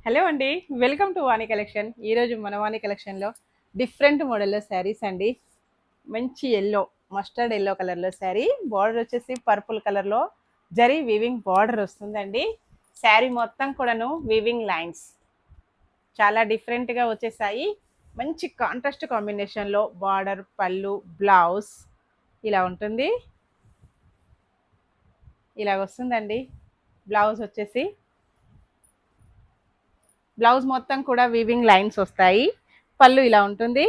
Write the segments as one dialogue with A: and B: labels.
A: Hello అండి. Welcome to Vani collection. ఈరోజు మన వాణి కలెక్షన్లో డిఫరెంట్ మోడల్లో శారీస్ అండి. మంచి ఎల్లో, మస్టర్డ్ ఎల్లో కలర్లో శారీ, బార్డర్ వచ్చేసి పర్పుల్ కలర్లో జరీ వీవింగ్ బార్డర్ వస్తుందండి. శారీ మొత్తం కూడాను వీవింగ్ లైన్స్ చాలా డిఫరెంట్గా వచ్చేసాయి. మంచి కాంట్రాస్ట్ కాంబినేషన్లో బార్డర్, పళ్ళు, బ్లౌజ్ ఇలా ఉంటుంది. ఇలా వస్తుందండి. బ్లౌజ్ మొత్తం కూడా వీవింగ్ లైన్స్ వస్తాయి. పళ్ళు ఇలా ఉంటుంది.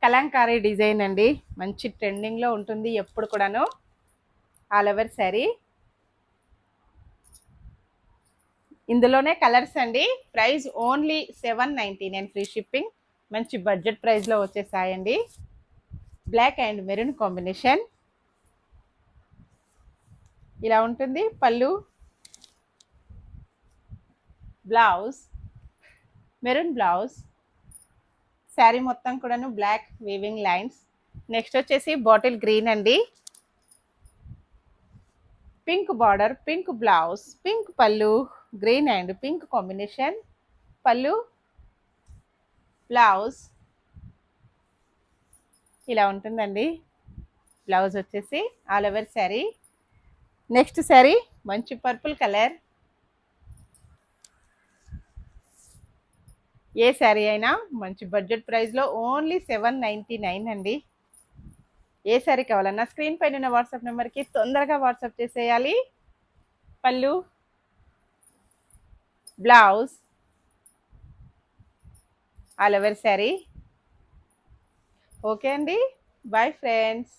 A: కలంకారీ డిజైన్ అండి. మంచి ట్రెండింగ్లో ఉంటుంది ఎప్పుడు కూడాను. All over sari. ఇందులోనే కలర్స్ అండి. Price only 799 free shipping. మంచి బడ్జెట్ ప్రైస్లో వచ్చేసాయండి. బ్లాక్ అండ్ మెరూన్ కాంబినేషన్ ఇలా ఉంటుంది. పళ్ళు, బ్లౌజ్, మెరూన్ బ్లౌజ్. శారీ మొత్తం కూడాను బ్లాక్ వీవింగ్ లైన్స్. నెక్స్ట్ వచ్చేసి బాటిల్ గ్రీన్ అండి. Pink border, pink blouse, pink పళ్ళు, గ్రీన్ అండ్ పింక్ కాంబినేషన్. పళ్ళు, బ్లౌజ్ ఇలా ఉంటుందండి. బ్లౌజ్ వచ్చేసి all over sari. Next sari మంచి పర్పుల్ కలర్. ఏ శారీ అయినా మంచి బడ్జెట్ ప్రైస్లో ఓన్లీ 799 అండి. ఏ శారీ కావాలన్నా స్క్రీన్ పైన ఉన్న వాట్సాప్ నెంబర్కి తొందరగా వాట్సాప్ చేసేయాలి. పళ్ళు, blouse all over sari. Okay అండి. Bye friends.